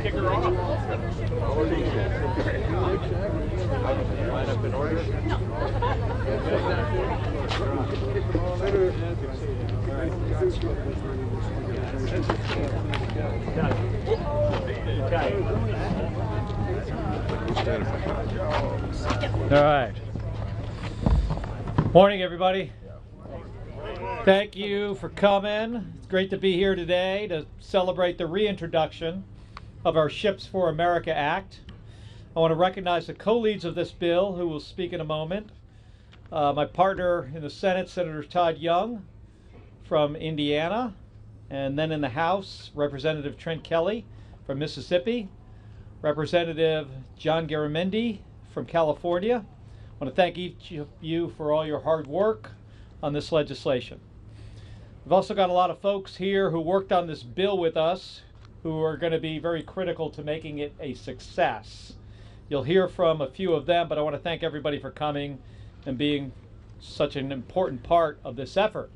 kick her off. Line up in order. All right. Morning, everybody. Thank you for coming. It's great to be here today to celebrate the reintroduction of our Ships for America Act. I want to recognize the co-leads of this bill who will speak in a moment. My partner in the Senate, Senator Todd Young from Indiana, and then in the House, Representative Trent Kelly from Mississippi, Representative John Garamendi from California. I want to thank each of you for all your hard work on this legislation. We've also got a lot of folks here who worked on this bill with us who are going to be very critical to making it a success. You'll hear from a few of them, but I want to thank everybody for coming and being such an important part of this effort.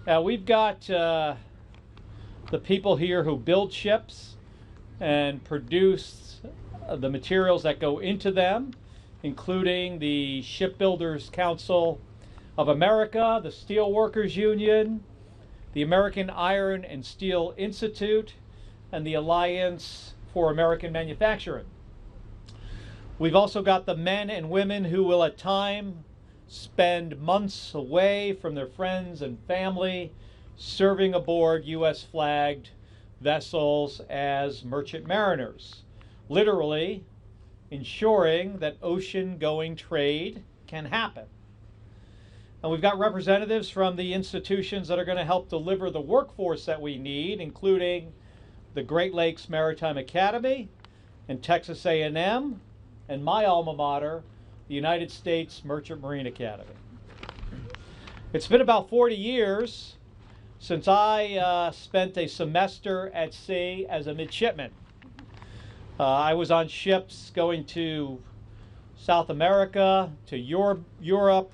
Now, we've got the people here who build ships and produce the materials that go into them, including the Shipbuilders Council of America, the Steelworkers Union, the American Iron and Steel Institute, and the Alliance for American Manufacturing. We've also got the men and women who will at times spend months away from their friends and family serving aboard U.S. flagged vessels as merchant mariners, literally ensuring that ocean-going trade can happen. And we've got representatives from the institutions that are going to help deliver the workforce that we need, including the Great Lakes Maritime Academy and Texas A&M, and my alma mater, the United States Merchant Marine Academy. It's been about 40 years since I spent a semester at sea as a midshipman. I was on ships going to South America, to Europe,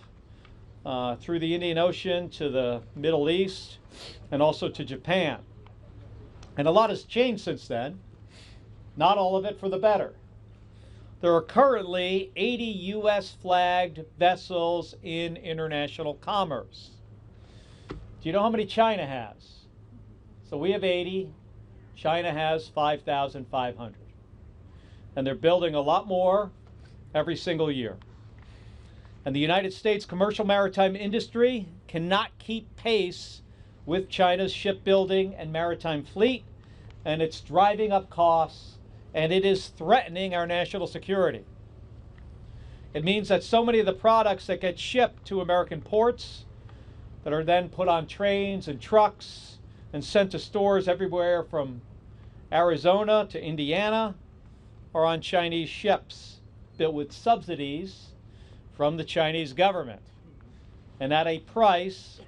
through the Indian Ocean to the Middle East, and also to Japan. And a lot has changed since then, not all of it for the better. There are currently 80 U.S. flagged vessels in international commerce. Do you know how many China has? So we have 80, China has 5,500. And they're building a lot more every single year. And the United States commercial maritime industry cannot keep pace with China's shipbuilding and maritime fleet, and it's driving up costs, and it is threatening our national security. It means that so many of the products that get shipped to American ports that are then put on trains and trucks and sent to stores everywhere from Arizona to Indiana are on Chinese ships built with subsidies from the Chinese government and at a price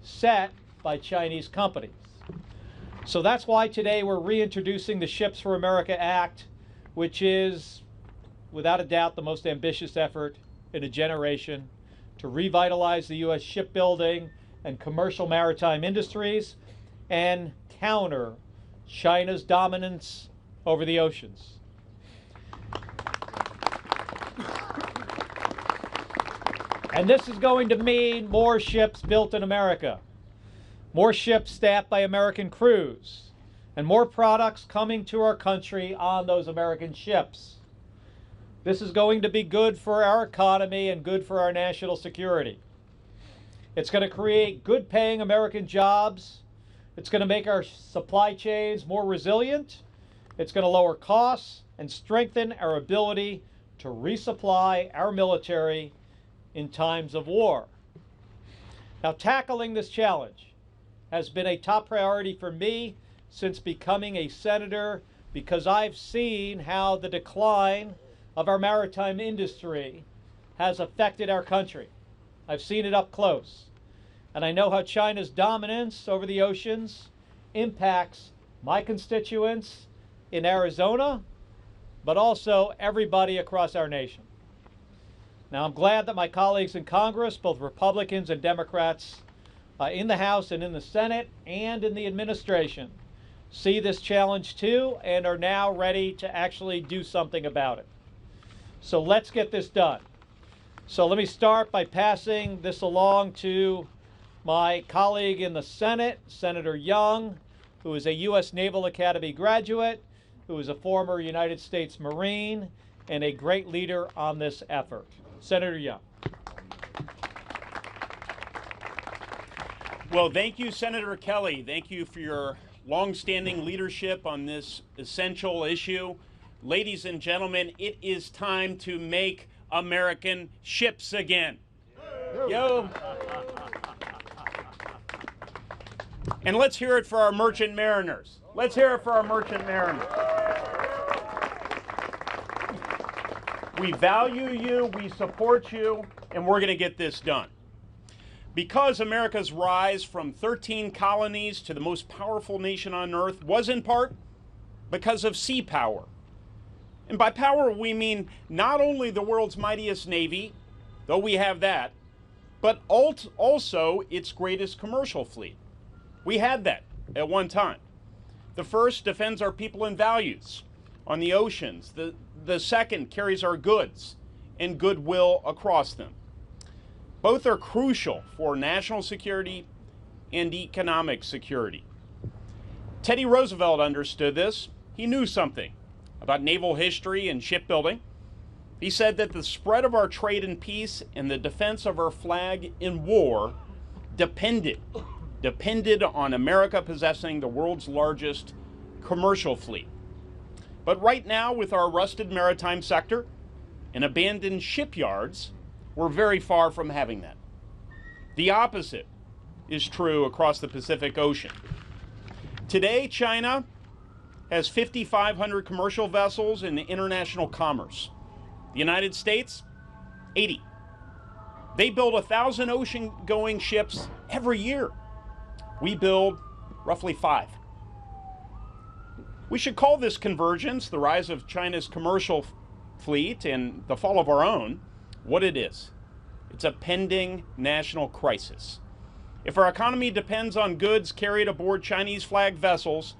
set by Chinese companies. So that's why today we're reintroducing the Ships for America Act, which is, without a doubt, the most ambitious effort in a generation to revitalize the U.S. shipbuilding and commercial maritime industries and counter China's dominance over the oceans. And this is going to mean more ships built in America, more ships staffed by American crews, and more products coming to our country on those American ships. This is going to be good for our economy and good for our national security. It's going to create good paying American jobs. It's going to make our supply chains more resilient. It's going to lower costs and strengthen our ability to resupply our military in times of war. Now, tackling this challenge has been a top priority for me since becoming a senator, because I've seen how the decline of our maritime industry has affected our country. I've seen it up close. And I know how China's dominance over the oceans impacts my constituents in Arizona, but also everybody across our nation. Now, I'm glad that my colleagues in Congress, both Republicans and Democrats, in the House and in the Senate and in the administration, see this challenge too and are now ready to actually do something about it. So let's get this done. So let me start by passing this along to my colleague in the Senate, Senator Young, who is a U.S. Naval Academy graduate, who is a former United States Marine, and a great leader on this effort. Senator Young. Well, thank you, Senator Kelly. Thank you for your longstanding leadership on this essential issue. Ladies and gentlemen, it is time to make American ships again. Yo. And let's hear it for our merchant mariners. Let's hear it for our merchant mariners. We value you, we support you, and we're going to get this done. Because America's rise from 13 colonies to the most powerful nation on earth was in part because of sea power. And by power, we mean not only the world's mightiest navy, though we have that, but also its greatest commercial fleet. We had that at one time. The first defends our people and values on the oceans. The second carries our goods and goodwill across them. Both are crucial for national security and economic security. Teddy Roosevelt understood this. He knew something about naval history and shipbuilding. He said that the spread of our trade in peace and the defense of our flag in war depended on America possessing the world's largest commercial fleet. But right now, with our rusted maritime sector and abandoned shipyards, we're very far from having that. The opposite is true across the Pacific Ocean. Today, China has 5,500 commercial vessels in international commerce. The United States, 80. They build 1,000 ocean-going ships every year. We build roughly 5. We should call this convergence, the rise of China's commercial fleet and the fall of our own, what it is. It's a pending national crisis. If our economy depends on goods carried aboard Chinese flag vessels,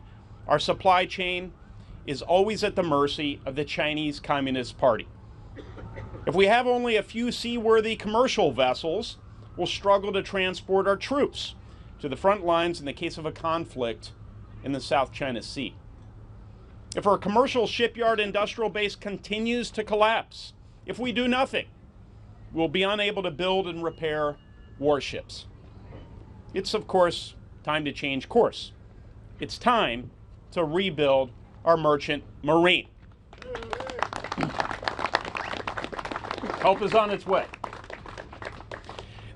our supply chain is always at the mercy of the Chinese Communist Party. If we have only a few seaworthy commercial vessels, we'll struggle to transport our troops to the front lines in the case of a conflict in the South China Sea. If our commercial shipyard industrial base continues to collapse, if we do nothing, we'll be unable to build and repair warships. It's, of course, time to change course. It's time to rebuild our merchant marine. Help is on its way.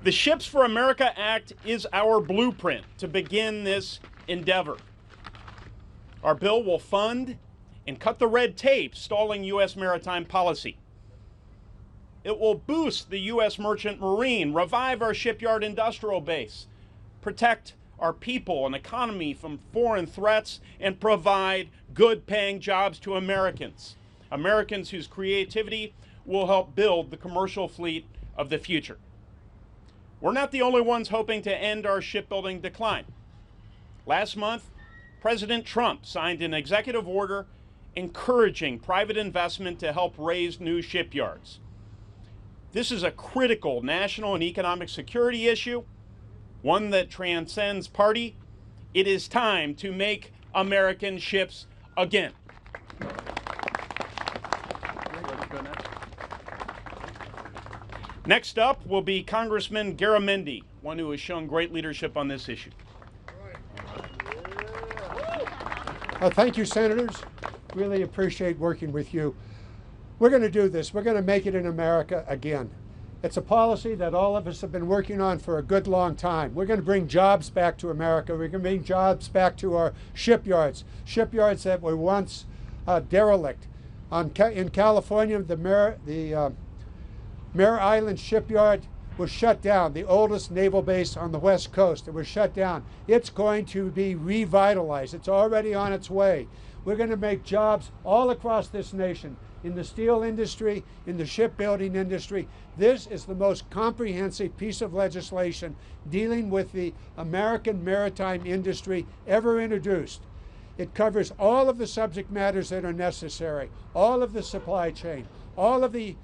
The Ships for America Act is our blueprint to begin this endeavor. Our bill will fund and cut the red tape stalling U.S. maritime policy. It will boost the U.S. merchant marine, revive our shipyard industrial base, protect our people and economy from foreign threats, and provide good-paying jobs to Americans. Americans whose creativity will help build the commercial fleet of the future. We're not the only ones hoping to end our shipbuilding decline. Last month, President Trump signed an executive order encouraging private investment to help raise new shipyards. This is a critical national and economic security issue, one that transcends party. It is time to make American ships again. Next up will be Congressman Garamendi, one who has shown great leadership on this issue. Thank you, Senators. Really appreciate working with you. We're going to do this. We're going to make it in America again. It's a policy that all of us have been working on for a good long time. We're going to bring jobs back to America. We're going to bring jobs back to our shipyards, shipyards that were once derelict. In California, the Mare Island Shipyard was shut down, the oldest naval base on the West Coast. It was shut down. It's going to be revitalized. It's already on its way. We're going to make jobs all across this nation, in the steel industry, in the shipbuilding industry. This is the most comprehensive piece of legislation dealing with the American maritime industry ever introduced. It covers all of the subject matters that are necessary, all of the supply chain, all of the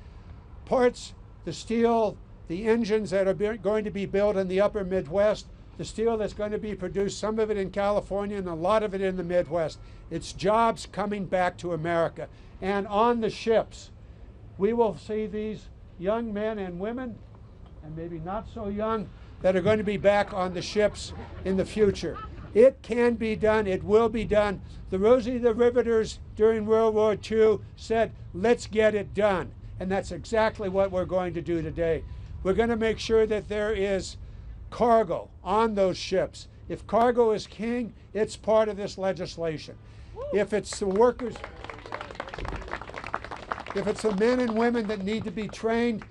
parts, the steel, the engines that are going to be built in the upper Midwest, the steel that's going to be produced, some of it in California and a lot of it in the Midwest. It's jobs coming back to America. And on the ships, we will see these young men and women, and maybe not so young, that are going to be back on the ships in the future. It can be done. It will be done. The Rosie the Riveters during World War II said, let's get it done. And that's exactly what we're going to do today. We're going to make sure that there is cargo on those ships. If cargo is king, it's part of this legislation. If it's the workers, if it's the men and women that need to be trained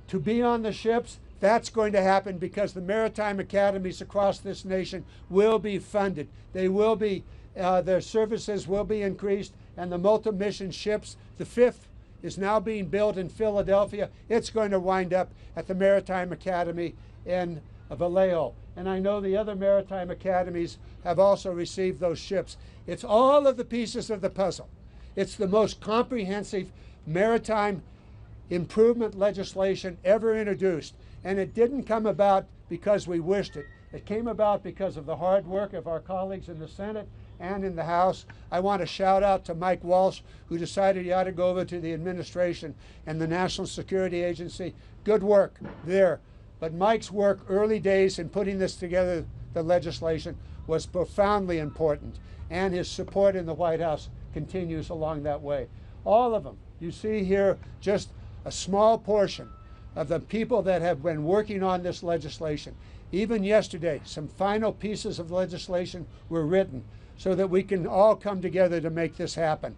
to be on the ships, that's going to happen because the maritime academies across this nation will be funded. They will be, their services will be increased, and the multi-mission ships, the fifth is now being built in Philadelphia. It's going to wind up at the Maritime Academy in Vallejo. And I know the other maritime academies have also received those ships. It's all of the pieces of the puzzle. It's the most comprehensive maritime improvement legislation ever introduced. And it didn't come about because we wished it. It came about because of the hard work of our colleagues in the Senate and in the House. I want to shout out to Mike Walsh, who decided he ought to go over to the administration and the National Security Agency. Good work there. But Mike's work early days in putting this together, the legislation, was profoundly important. And his support in the White House continues along that way. All of them. You see here just a small portion of the people that have been working on this legislation. Even yesterday, some final pieces of legislation were written so that we can all come together to make this happen.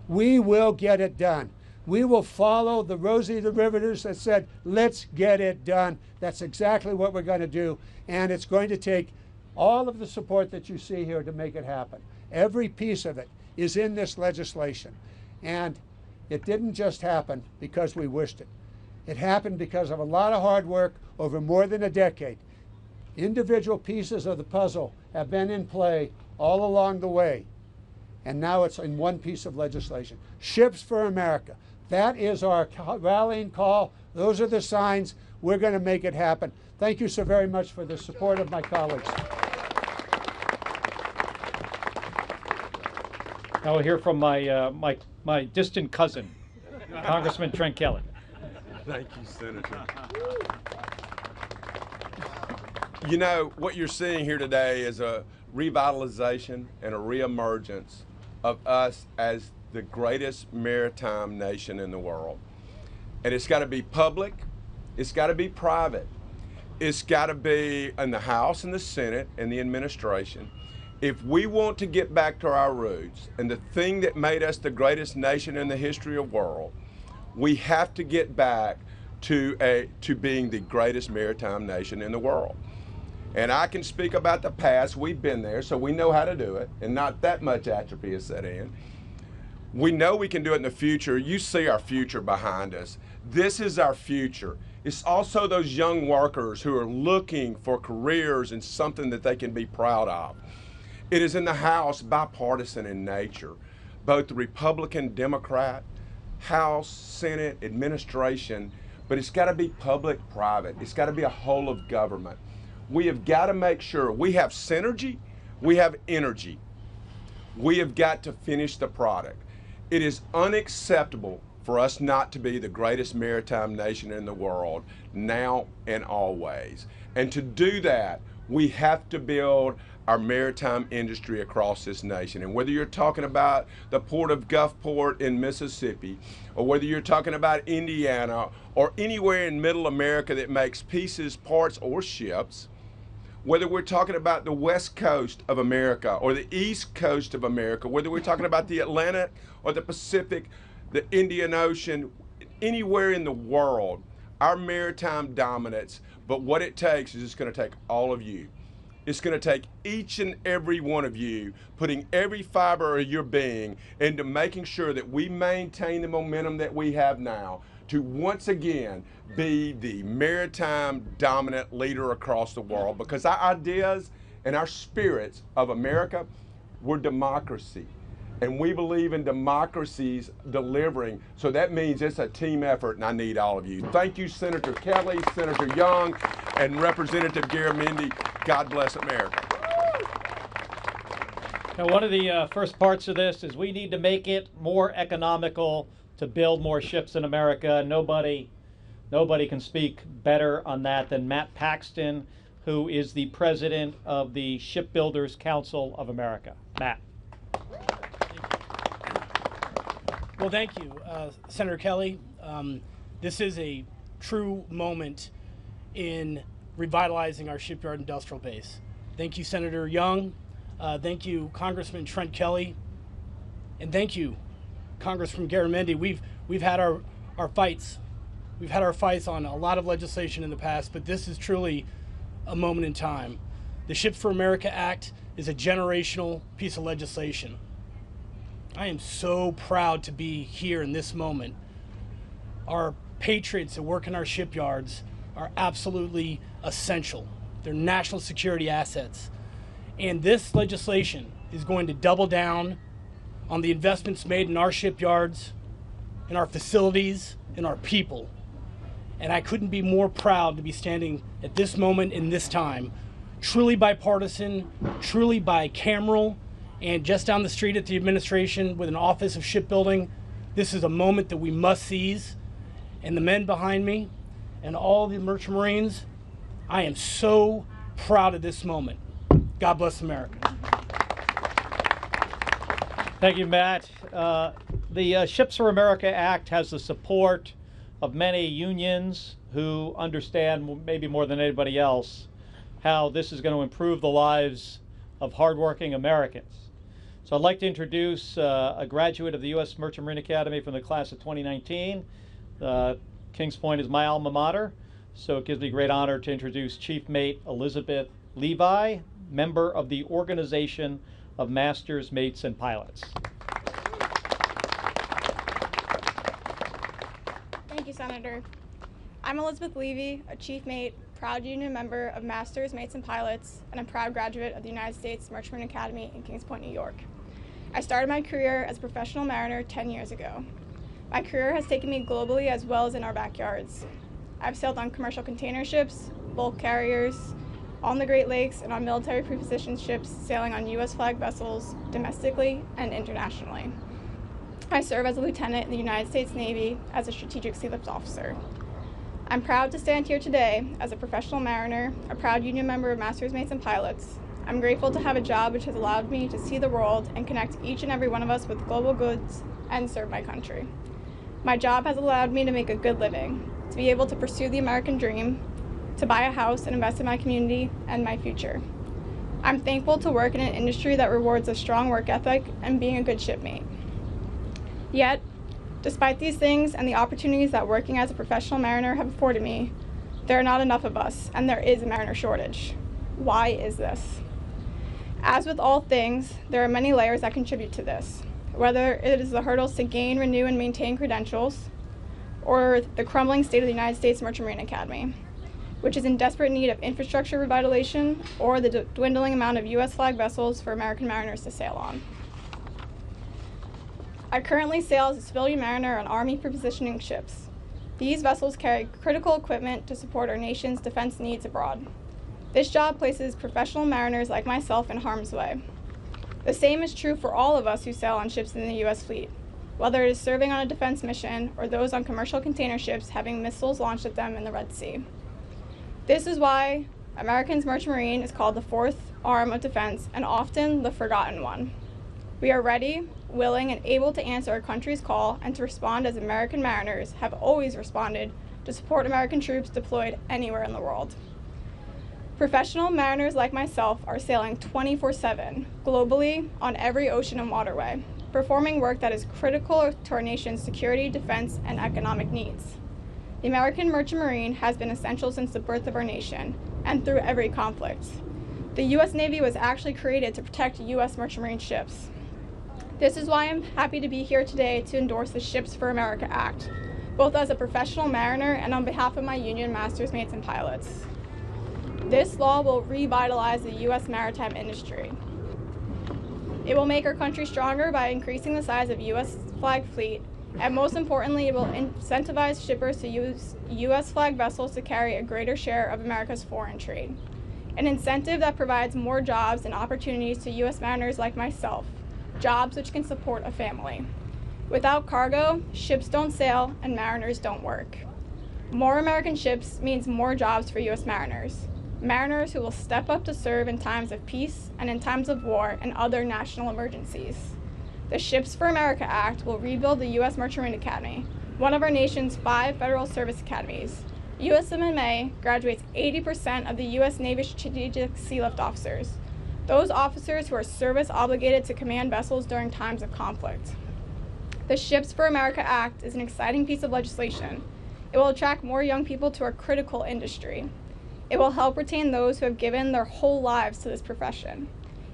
We will get it done. We will follow the Rosie the Riveters that said, let's get it done. That's exactly what we're going to do. And it's going to take all of the support that you see here to make it happen. Every piece of it is in this legislation. And it didn't just happen because we wished it. It happened because of a lot of hard work over more than a decade. Individual pieces of the puzzle have been in play all along the way. And now it's in one piece of legislation. Ships for America. That is our rallying call. Those are the signs. We're going to make it happen. Thank you so very much for the support of my colleagues. Now we'll hear from my distant cousin, Congressman Trent Kelly. Thank you, Senator. You know, what you're seeing here today is a revitalization and a reemergence of us as the greatest maritime nation in the world. And it's got to be public, it's got to be private, it's got to be in the House and the Senate and the administration. If we want to get back to our roots and the thing that made us the greatest nation in the history of the world, we have to get back to being the greatest maritime nation in the world. And I can speak about the past. We've been there, so we know how to do it, and not that much atrophy is set in. We know we can do it in the future. You see our future behind us. This is our future. It's also those young workers who are looking for careers and something that they can be proud of. It is in the House, bipartisan in nature. Both the Republican, Democrat, House, Senate, administration, but it's got to be public-private. It's got to be a whole of government. We have got to make sure we have synergy, we have energy. We have got to finish the product. It is unacceptable for us not to be the greatest maritime nation in the world now and always. And to do that, we have to build our maritime industry across this nation. And whether you're talking about the port of Gulfport in Mississippi, or whether you're talking about Indiana, or anywhere in middle America that makes pieces, parts, or ships, whether we're talking about the west coast of America or the east coast of America, whether we're talking about the Atlantic or the Pacific, the Indian Ocean, anywhere in the world, our maritime dominance, but what it takes is it's going to take all of you. It's going to take each and every one of you putting every fiber of your being into making sure that we maintain the momentum that we have now to once again be the maritime dominant leader across the world, because our ideas and our spirits of America we're democracy. And we believe in democracies delivering. So that means it's a team effort, and I need all of you. Thank you, Senator Kelly, Senator Young, and Representative Garamendi. God bless America. Now, one of the first parts of this is we need to make it more economical to build more ships in America. Nobody can speak better on that than Matt Paxton, who is the president of the Shipbuilders Council of America. Matt. Well, thank you, Senator Kelly. This is a true moment in revitalizing our shipyard industrial base. Thank you, Senator Young. Thank you, Congressman Trent Kelly. And thank you, Congressman Garamendi. We've had our fights. We've had our fights on a lot of legislation in the past, but this is truly a moment in time. The Ships for America Act is a generational piece of legislation. I am so proud to be here in this moment. Our patriots that work in our shipyards are absolutely essential. They're national security assets. And this legislation is going to double down on the investments made in our shipyards, in our facilities, in our people. And I couldn't be more proud to be standing at this moment in this time, truly bipartisan, truly bicameral, and just down the street at the administration with an office of shipbuilding. This is a moment that we must seize. And the men behind me and all the Merchant Marines, I am so proud of this moment. God bless America. Thank you, Matt. The Ships for America Act has the support of many unions who understand, maybe more than anybody else, how this is going to improve the lives of hardworking Americans. So I'd like to introduce a graduate of the U.S. Merchant Marine Academy from the class of 2019. Kings Point is my alma mater, so it gives me great honor to introduce Chief Mate Elizabeth Levi, member of the Organization of Masters, Mates, and Pilots. Thank you, Senator. I'm Elizabeth Levy, a Chief Mate, proud union member of Masters, Mates, and Pilots, and a proud graduate of the United States Merchant Marine Academy in Kings Point, New York. I started my career as a professional mariner 10 years ago. My career has taken me globally as well as in our backyards. I've sailed on commercial container ships, bulk carriers, on the Great Lakes, and on military prepositioned ships sailing on U.S. flag vessels domestically and internationally. I serve as a lieutenant in the United States Navy as a strategic sea lift officer. I'm proud to stand here today as a professional mariner, a proud union member of Masters, Mates, and Pilots. I'm grateful to have a job which has allowed me to see the world and connect each and every one of us with global goods and serve my country. My job has allowed me to make a good living, to be able to pursue the American dream, to buy a house and invest in my community and my future. I'm thankful to work in an industry that rewards a strong work ethic and being a good shipmate. Yet, despite these things and the opportunities that working as a professional mariner have afforded me, there are not enough of us, and there is a mariner shortage. Why is this? As with all things, there are many layers that contribute to this, whether it is the hurdles to gain, renew, and maintain credentials, or the crumbling state of the United States Merchant Marine Academy, which is in desperate need of infrastructure revitalization, or the dwindling amount of U.S. flag vessels for American mariners to sail on. I currently sail as a civilian mariner on Army prepositioning ships. These vessels carry critical equipment to support our nation's defense needs abroad. This job places professional mariners like myself in harm's way. The same is true for all of us who sail on ships in the U.S. fleet, whether it is serving on a defense mission or those on commercial container ships having missiles launched at them in the Red Sea. This is why Americans Merchant Marine is called the fourth arm of defense and often the forgotten one. We are ready, willing, and able to answer our country's call and to respond as American mariners have always responded to support American troops deployed anywhere in the world. Professional mariners like myself are sailing 24/7 globally on every ocean and waterway, performing work that is critical to our nation's security, defense, and economic needs. The American Merchant Marine has been essential since the birth of our nation and through every conflict. The U.S. Navy was actually created to protect U.S. Merchant Marine ships. This is why I'm happy to be here today to endorse the Ships for America Act, both as a professional mariner and on behalf of my union Masters, Mates, and Pilots. This law will revitalize the U.S. maritime industry. It will make our country stronger by increasing the size of U.S. flag fleet, and most importantly, it will incentivize shippers to use U.S. flag vessels to carry a greater share of America's foreign trade. An incentive that provides more jobs and opportunities to U.S. mariners like myself, jobs which can support a family. Without cargo, ships don't sail and mariners don't work. More American ships means more jobs for U.S. mariners. Mariners who will step up to serve in times of peace and in times of war and other national emergencies. The Ships for America Act will rebuild the U.S. Merchant Marine Academy, one of our nation's 5 federal service academies. USMMA graduates 80% of the U.S. Navy strategic sea lift officers, those officers who are service obligated to command vessels during times of conflict. The Ships for America Act is an exciting piece of legislation. It will attract more young people to our critical industry. It will help retain those who have given their whole lives to this profession.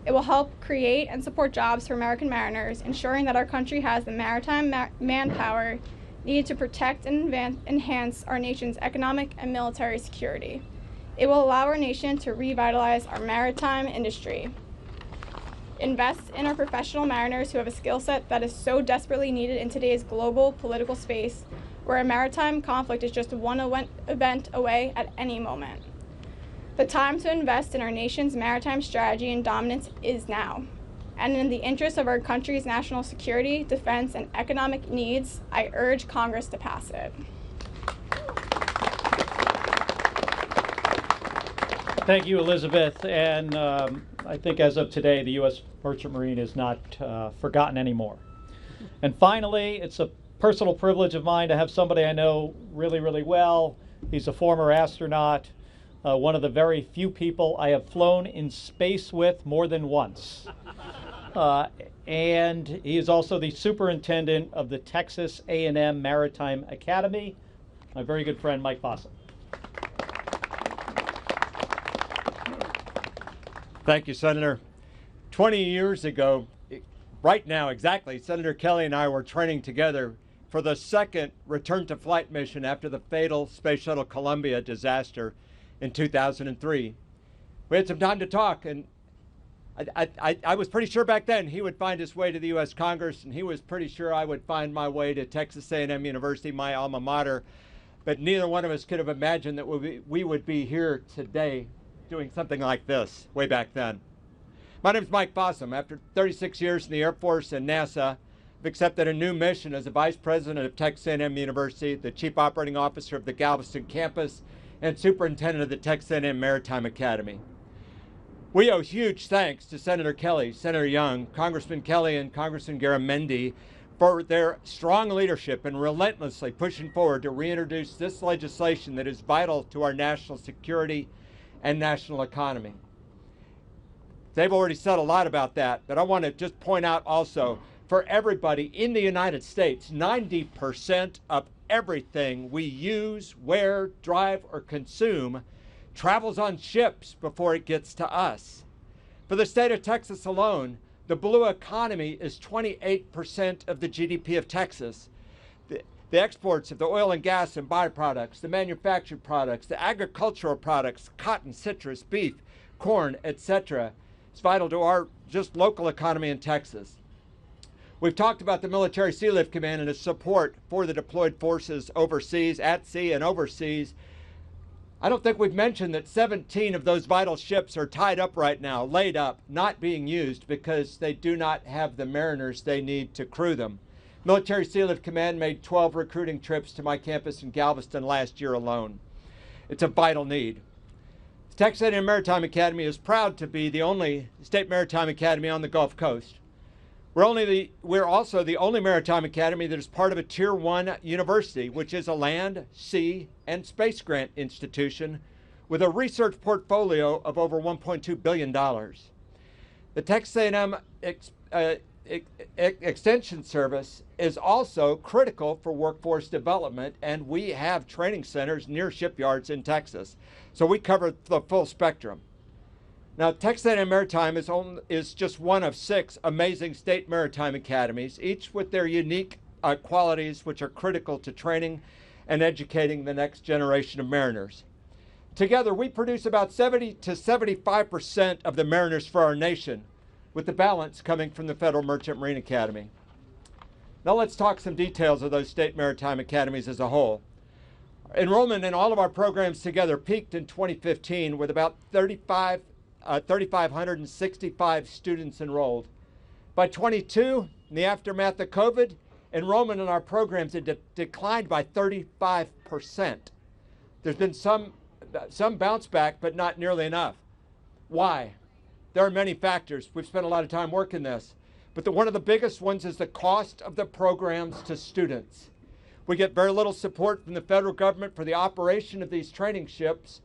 It will help create and support jobs for American mariners, ensuring that our country has the maritime manpower needed to protect and enhance our nation's economic and military security. It will allow our nation to revitalize our maritime industry. Invest in our professional mariners who have a skill set that is so desperately needed in today's global political space, where a maritime conflict is just one event away at any moment. The time to invest in our nation's maritime strategy and dominance is now. And in the interest of our country's national security, defense, and economic needs, I urge Congress to pass it. Thank you, Elizabeth. And I think as of today, the U.S. Merchant Marine is not forgotten anymore. And finally, it's a personal privilege of mine to have somebody I know really, really well. He's a former astronaut. One of the very few people I have flown in space with more than once. And he is also the superintendent of the Texas A&M Maritime Academy, my very good friend, Mike Fossum. Thank you, Senator. 20 years ago, right now exactly, Senator Kelly and I were training together for the second return to flight mission after the fatal Space Shuttle Columbia disaster in 2003. We had some time to talk, and I was pretty sure back then he would find his way to the U.S. Congress, and he was pretty sure I would find my way to Texas A&M University, my alma mater. But neither one of us could have imagined that we would be here today doing something like this way back then. My name is Mike Fossum. After 36 years in the Air Force and NASA, I've accepted a new mission as the Vice President of Texas A&M University, the Chief Operating Officer of the Galveston campus, and Superintendent of the Texas A&M Maritime Academy. We owe huge thanks to Senator Kelly, Senator Young, Congressman Kelly, and Congressman Garamendi for their strong leadership and relentlessly pushing forward to reintroduce this legislation that is vital to our national security and national economy. They've already said a lot about that, but I want to just point out also, for everybody in the United States, 90% of everything we use, wear, drive, or consume travels on ships before it gets to us. For the state of Texas alone, the blue economy is 28% of the GDP of Texas. The exports of the oil and gas and byproducts, the manufactured products, the agricultural products, cotton, citrus, beef, corn, etc. It's vital to our just local economy in Texas. We've talked about the Military Sea Lift Command and its support for the deployed forces overseas, at sea and overseas. I don't think we've mentioned that 17 of those vital ships are tied up right now, laid up, not being used because they do not have the mariners they need to crew them. Military Sea Lift Command made 12 recruiting trips to my campus in Galveston last year alone. It's a vital need. The Texas A&M Maritime Academy is proud to be the only state maritime academy on the Gulf Coast. We're also the only maritime academy that is part of a Tier 1 university, which is a land, sea, and space grant institution with a research portfolio of over $1.2 billion. The Texas A&M Extension Service is also critical for workforce development, and we have training centers near shipyards in Texas. So we cover the full spectrum. Now, Texas A&M Maritime is just one of 6 amazing state maritime academies, each with their unique qualities which are critical to training and educating the next generation of mariners. Together, we produce about 70 to 75% of the mariners for our nation. with the balance coming from the Federal Merchant Marine Academy. Now let's talk some details of those state maritime academies as a whole. Enrollment in all of our programs together peaked in 2015 with about 3,565 students enrolled. By 22, in the aftermath of COVID, enrollment in our programs had declined by 35%. There's been some bounce back, but not nearly enough. Why? There are many factors. We've spent a lot of time working this. But one of the biggest ones is the cost of the programs to students. We get very little support from the federal government for the operation of these training ships,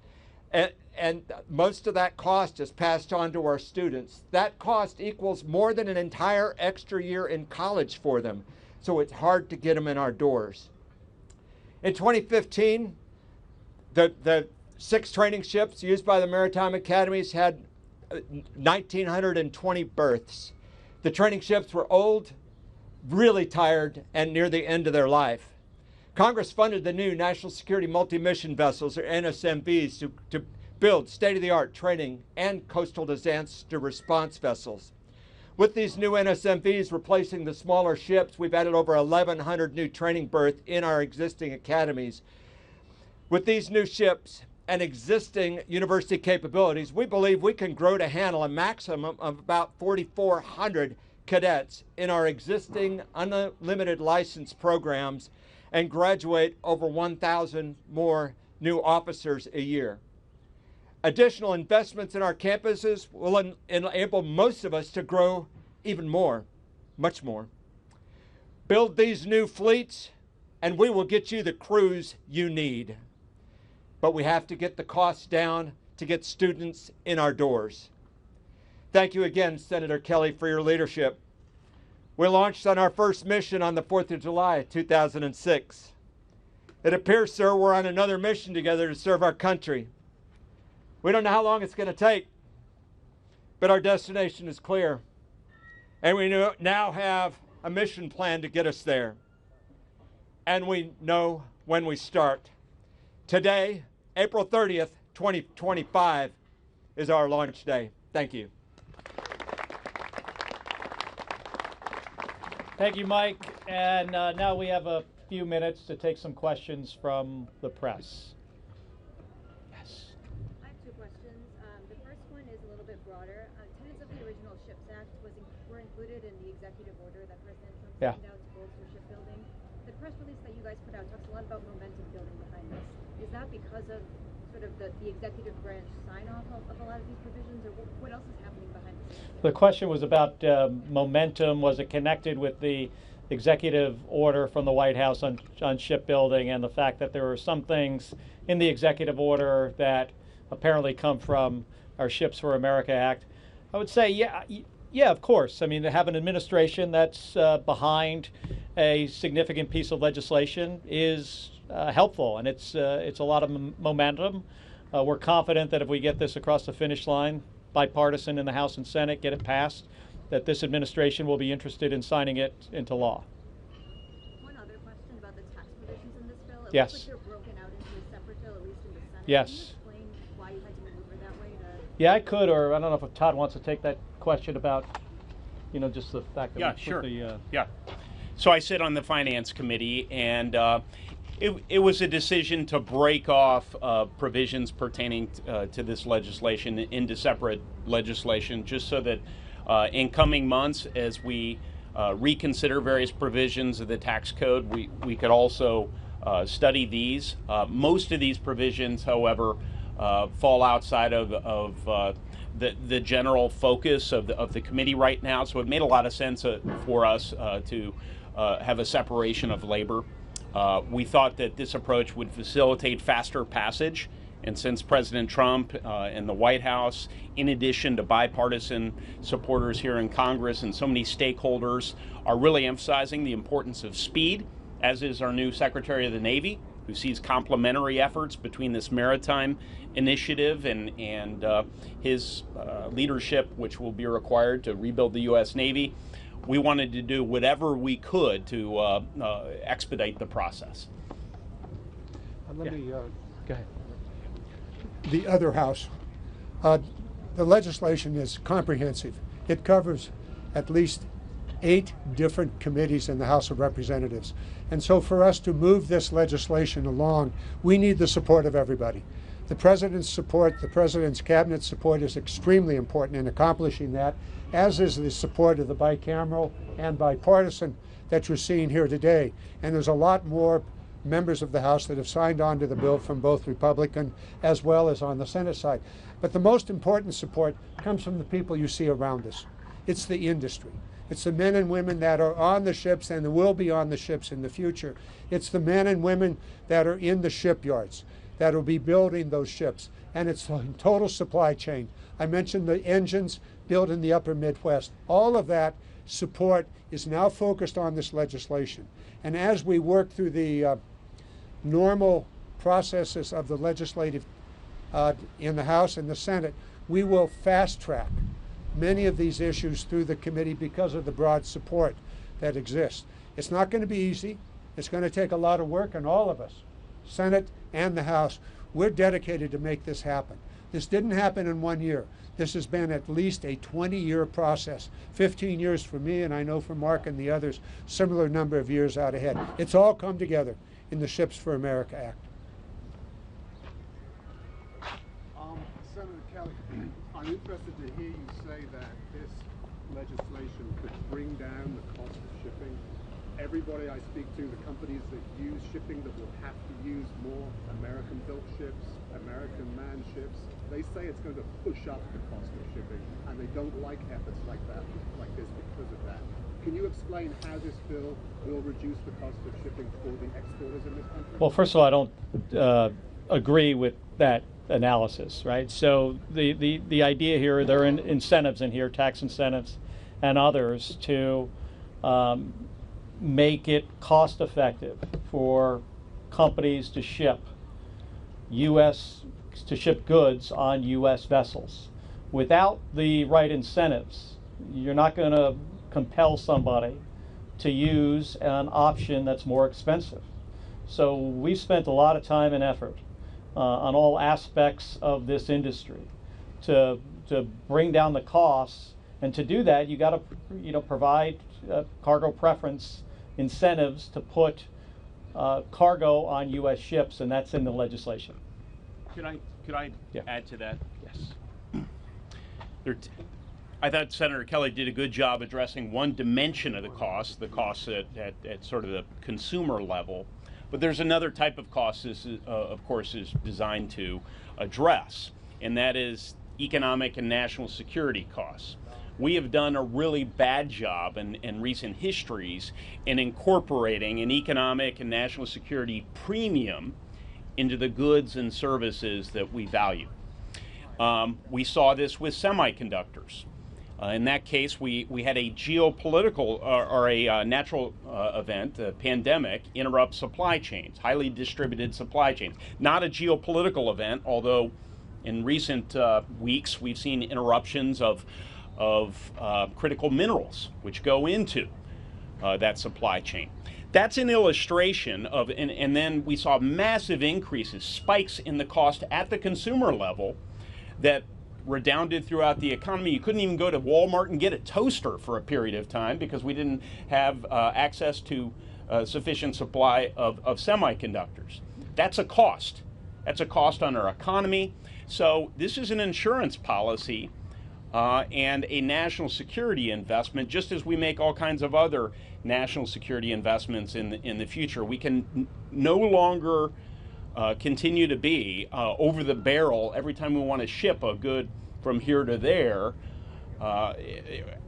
and most of that cost is passed on to our students. That cost equals more than an entire extra year in college for them, so it's hard to get them in our doors. In 2015, the 6 training ships used by the Maritime Academies had 1,920 berths. The training ships were old, really tired, and near the end of their life. Congress funded the new National Security Multi-Mission Vessels, or NSMVs, to build state-of-the-art training and coastal disaster response vessels. With these new NSMVs replacing the smaller ships, we've added over 1,100 new training berths in our existing academies. With these new ships and existing university capabilities, we believe we can grow to handle a maximum of about 4,400 cadets in our existing unlimited license programs and graduate over 1,000 more new officers a year. Additional investments in our campuses will enable most of us to grow even more, much more. Build these new fleets, and we will get you the crews you need. But we have to get the costs down to get students in our doors. Thank you again, Senator Kelly, for your leadership. We launched on our first mission on the 4th of July, 2006. It appears, sir, we're on another mission together to serve our country. We don't know how long it's going to take, but our destination is clear. And we now have a mission plan to get us there. And we know when we start. Today, April 30th, 2025, is our launch day. Thank you. Thank you, Mike. And now we have a few minutes to take some questions from the press. Yes. I have 2 questions. The first one is a little bit broader. Tenets of the original Ships Act were included in the executive order that President Trump sent out to bolster shipbuilding. The press release that you guys put out talks a lot about momentum building behind this. Is that because of sort of the executive branch sign-off of a lot of these provisions, or what else is happening behind the scenes? The question was about momentum. Was it connected with the executive order from the White House on shipbuilding and the fact that there are some things in the executive order that apparently come from our Ships for America Act? I would say, yeah, of course. I mean, to have an administration that's behind a significant piece of legislation is helpful, and it's a lot of momentum. We're confident that if we get this across the finish line, bipartisan in the House and Senate, get it passed, that this administration will be interested in signing it into law. One other question about the tax provisions in this bill. It Yes. looks like they're broken out into a separate bill, at least in the Senate. Yes. Can you explain why you had to maneuver that way? Yeah, I could, or I don't know if Todd wants to take that question about, just the fact that Yeah, we put sure. the... Yeah. So I sit on the Finance Committee, and it was a decision to break off provisions pertaining to this legislation into separate legislation, just so that in coming months, as we reconsider various provisions of the tax code, we could also study these. Most of these provisions, however, fall outside of the general focus of the committee right now, so it made a lot of sense for us to have a separation of labor. We thought that this approach would facilitate faster passage, and since President Trump and the White House, in addition to bipartisan supporters here in Congress and so many stakeholders, are really emphasizing the importance of speed, as is our new Secretary of the Navy, who sees complementary efforts between this maritime initiative and his leadership, which will be required to rebuild the U.S. Navy. We wanted to do whatever we could to expedite the process. Let me Go ahead. the other house. The legislation is comprehensive. It covers at least 8 different committees in the House of Representatives. And so for us to move this legislation along, we need the support of everybody. The President's support, the President's Cabinet support is extremely important in accomplishing that, as is the support of the bicameral and bipartisan that you're seeing here today. And there's a lot more members of the House that have signed on to the bill from both Republican as well as on the Senate side. But the most important support comes from the people you see around us. It's the industry. It's the men and women that are on the ships and will be on the ships in the future. It's the men and women that are in the shipyards that will be building those ships. And it's the total supply chain. I mentioned the engines built in the upper Midwest. All of that support is now focused on this legislation. And as we work through the normal processes of the legislative in the House and the Senate, we will fast track many of these issues through the committee because of the broad support that exists. It's not going to be easy. It's going to take a lot of work, and all of us, Senate and the House, we're dedicated to make this happen. This didn't happen in 1 year. This has been at least a 20-year process, 15 years for me, and I know for Mark and the others, similar number of years out ahead. It's all come together in the Ships for America Act. Senator Kelly, I'm interested to hear you say that this legislation could bring down the cost of shipping. Everybody I speak to, the companies that use shipping, that will have to use more American-built ships, American-manned ships, they say it's going to push up the cost of shipping, and they don't like efforts like this because of that. Can you explain how this bill will reduce the cost of shipping for the exporters in this country? Well, first of all, I don't agree with that analysis, right? So the idea here, there are incentives in here, tax incentives and others, to make it cost effective for companies to ship goods on U.S. vessels. Without the right incentives, you're not going to compel somebody to use an option that's more expensive. So we've spent a lot of time and effort on all aspects of this industry to bring down the costs, and to do that, you got to provide cargo preference incentives to put cargo on U.S. ships, and that's in the legislation. Could I add to that? Yes. I thought Senator Kelly did a good job addressing one dimension of the cost at sort of the consumer level. But there's another type of cost this, of course, is designed to address, and that is economic and national security costs. We have done a really bad job in recent histories in incorporating an economic and national security premium into the goods and services that we value. We saw this with semiconductors. In that case, we had a geopolitical or a natural event, a pandemic, interrupt supply chains, highly distributed supply chains. Not a geopolitical event, although in recent weeks we've seen interruptions of critical minerals which go into that supply chain. That's an illustration of, and then we saw massive increases, spikes in the cost at the consumer level that redounded throughout the economy. You couldn't even go to Walmart and get a toaster for a period of time because we didn't have access to sufficient supply of semiconductors. That's a cost. That's a cost on our economy. So this is an insurance policy and a national security investment, just as we make all kinds of other national security investments in the future. We can no longer continue to be over the barrel every time we want to ship a good from here to there,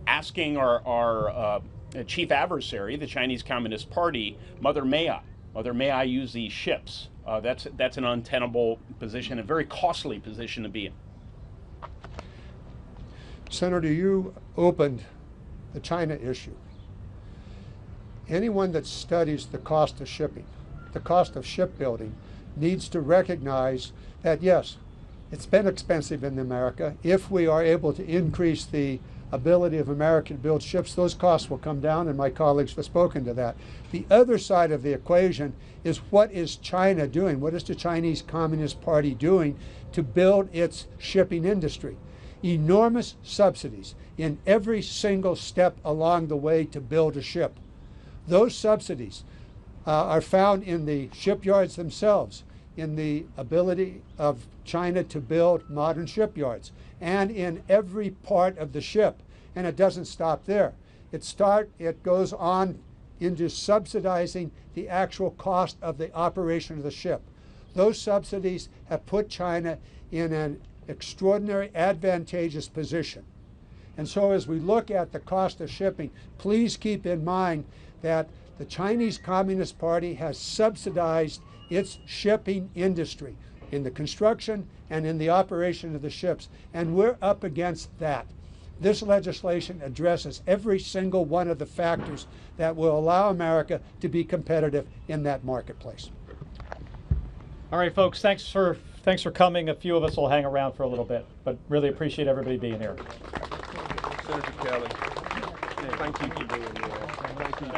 asking our chief adversary, the Chinese Communist Party, Mother, may I use these ships? That's an untenable position, a very costly position to be in. Senator, you opened the China issue. Anyone that studies the cost of shipping, the cost of shipbuilding, needs to recognize that, yes, it's been expensive in America. If we are able to increase the ability of America to build ships, those costs will come down, and my colleagues have spoken to that. The other side of the equation is, what is China doing? What is the Chinese Communist Party doing to build its shipping industry? enormous subsidies in every single step along the way to build a ship. Those subsidies are found in the shipyards themselves, in the ability of China to build modern shipyards, and in every part of the ship. And it doesn't stop there. It goes on into subsidizing the actual cost of the operation of the ship. Those subsidies have put China in an extraordinary advantageous position. And so as we look at the cost of shipping, please keep in mind that the Chinese Communist Party has subsidized its shipping industry in the construction and in the operation of the ships, and we're up against that. This legislation addresses every single one of the factors that will allow America to be competitive in that marketplace. All right, folks, thanks for coming. A few of us will hang around for a little bit, but really appreciate everybody being here. Senator Kelly, thank you for being here. Thank you.